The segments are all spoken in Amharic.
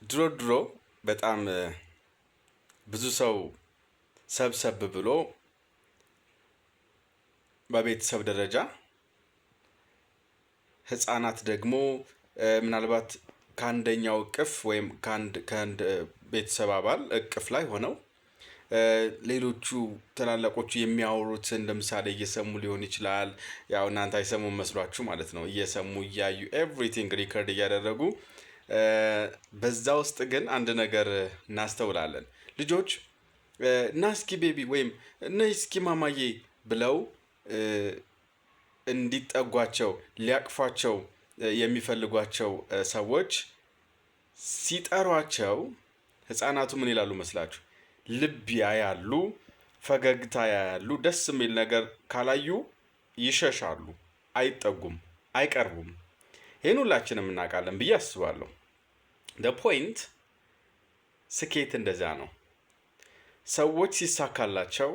ድሮ በጣም ብዙ ሰው ሰብሰብ ብሎ በቤተሰብ ደረጃ ህፃናት ደግሞ ምናልባት ከአንደኛው እቅፍ ወይም ከአንድ ቤተሰብ አባል እቅፍ ላይ ሆነው ሌሎቹ ትላልቆቹ የሚያወሩትን ለምሳሌ እየሰሙ ሊሆን ይችላል። ያው እናንተ አይሰሙም መስሏችሁ ማለት ነው። እየሰሙ እያዩ ኤቭሪቲንግ ሪከርድ እያደረጉ በዛ ውስጥ ግን አንድ ነገር እናስተውላለን። ልጆች ና እስኪ ቤቢ ወይም ነይ እስኪ ማማዬ ብለው እንዲጠጓቸው ሊያቅፏቸው የሚፈልጓቸው ሰዎች ሲጠሯቸው ህፃናቱ ምን ይላሉ መስላችሁ? ልብ ያያሉ፣ ፈገግታ ያያሉ። ደስ የሚል ነገር ካላዩ ይሸሻሉ፣ አይጠጉም፣ አይቀርቡም። ይህን ሁላችንም እናውቃለን ብዬ አስባለሁ። ፖይንት ስኬት እንደዛ ነው። ሰዎች ሲሳካላቸው፣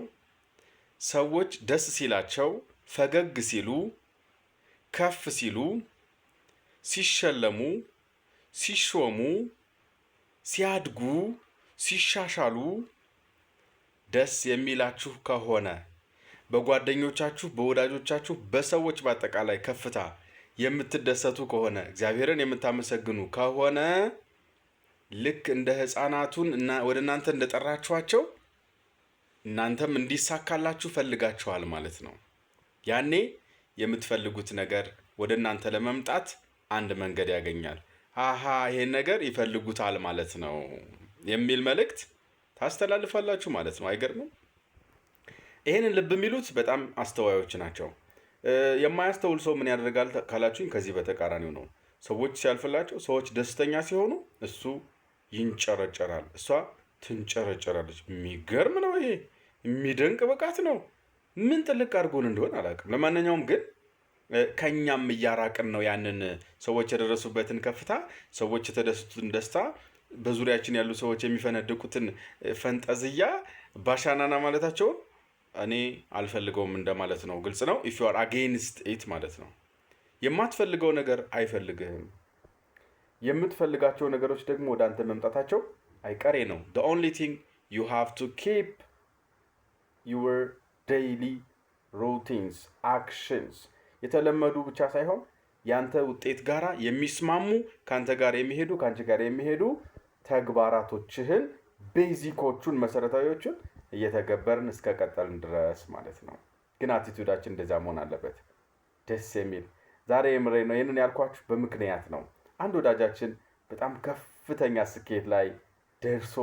ሰዎች ደስ ሲላቸው፣ ፈገግ ሲሉ፣ ከፍ ሲሉ፣ ሲሸለሙ፣ ሲሾሙ፣ ሲያድጉ፣ ሲሻሻሉ ደስ የሚላችሁ ከሆነ በጓደኞቻችሁ፣ በወዳጆቻችሁ፣ በሰዎች በአጠቃላይ ከፍታ የምትደሰቱ ከሆነ እግዚአብሔርን የምታመሰግኑ ከሆነ ልክ እንደ ህፃናቱን እና ወደ እናንተ እንደጠራችኋቸው እናንተም እንዲሳካላችሁ ፈልጋችኋል ማለት ነው። ያኔ የምትፈልጉት ነገር ወደ እናንተ ለመምጣት አንድ መንገድ ያገኛል። ይሄን ነገር ይፈልጉታል ማለት ነው የሚል መልእክት ታስተላልፋላችሁ ማለት ነው። አይገርምም? ይሄንን ልብ የሚሉት በጣም አስተዋዮች ናቸው። የማያስተውል ሰው ምን ያደርጋል ካላችሁኝ፣ ከዚህ በተቃራኒው ነው። ሰዎች ሲያልፍላቸው፣ ሰዎች ደስተኛ ሲሆኑ እሱ ይንጨረጨራል፣ እሷ ትንጨረጨራለች። የሚገርም ነው። ይሄ የሚደንቅ ብቃት ነው። ምን ጥልቅ አድርጎን እንደሆነ አላውቅም። ለማንኛውም ግን ከኛም እያራቅን ነው ያንን ሰዎች የደረሱበትን ከፍታ፣ ሰዎች የተደሰቱትን ደስታ፣ በዙሪያችን ያሉ ሰዎች የሚፈነድቁትን ፈንጠዝያ ባሻናና ማለታቸውን እኔ አልፈልገውም እንደማለት ነው። ግልጽ ነው። ኢፍ ዩ አር አጌንስት ኢት ማለት ነው። የማትፈልገው ነገር አይፈልግህም። የምትፈልጋቸው ነገሮች ደግሞ ወደ አንተ መምጣታቸው አይቀሬ ነው። the only thing you have to keep your daily routines actions የተለመዱ ብቻ ሳይሆን ያንተ ውጤት ጋራ የሚስማሙ ካንተ ጋር የሚሄዱ ካንቺ ጋር የሚሄዱ ተግባራቶችህን ቤዚኮቹን መሰረታዊዎቹን እየተገበርን እስከ ቀጠልን ድረስ ማለት ነው። ግን አቲቲዩዳችን እንደዛ መሆን አለበት። ደስ የሚል ዛሬ የምሬ ነው። ይሄንን ያልኳችሁ በምክንያት ነው። አንድ ወዳጃችን በጣም ከፍተኛ ስኬት ላይ ደርሶ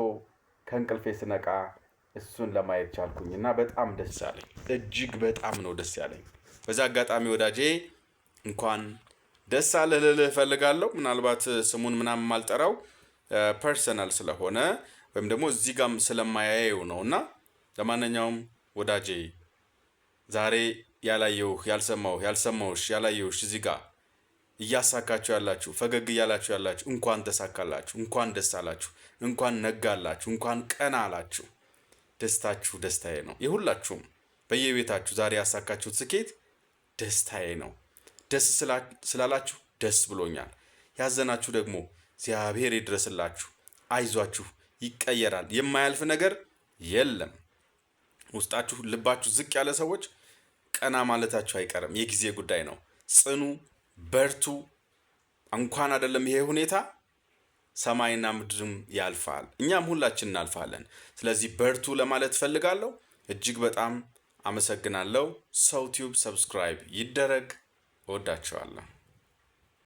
ከእንቅልፌ ስነቃ እሱን ለማየት ቻልኩኝ እና በጣም ደስ ያለኝ፣ እጅግ በጣም ነው ደስ ያለኝ። በዛ አጋጣሚ ወዳጄ እንኳን ደስ አለህ ልልህ እፈልጋለሁ። ምናልባት ስሙን ምናምን ማልጠራው ፐርሰናል ስለሆነ ወይም ደግሞ እዚህ ጋም ስለማያየው ነውና፣ ለማንኛውም ወዳጄ ዛሬ ያላየሁህ ያልሰማሁሽ ያላየሁሽ እዚህ ጋር እያሳካችሁ ያላችሁ፣ ፈገግ እያላችሁ ያላችሁ እንኳን ተሳካላችሁ፣ እንኳን ደስ አላችሁ፣ እንኳን ነጋላችሁ፣ እንኳን ቀና አላችሁ። ደስታችሁ ደስታዬ ነው። የሁላችሁም በየቤታችሁ ዛሬ ያሳካችሁት ስኬት ደስታዬ ነው። ደስ ስላላችሁ ደስ ብሎኛል። ያዘናችሁ ደግሞ እግዚአብሔር ይድረስላችሁ። አይዟችሁ፣ ይቀየራል። የማያልፍ ነገር የለም። ውስጣችሁ ልባችሁ ዝቅ ያለ ሰዎች ቀና ማለታችሁ አይቀርም። የጊዜ ጉዳይ ነው። ጽኑ፣ በርቱ። እንኳን አይደለም ይሄ ሁኔታ ሰማይና ምድርም ያልፋል፣ እኛም ሁላችን እናልፋለን። ስለዚህ በርቱ ለማለት ፈልጋለሁ። እጅግ በጣም አመሰግናለሁ። ሰው ቲዩብ ሰብስክራይብ ይደረግ። እወዳችኋለሁ።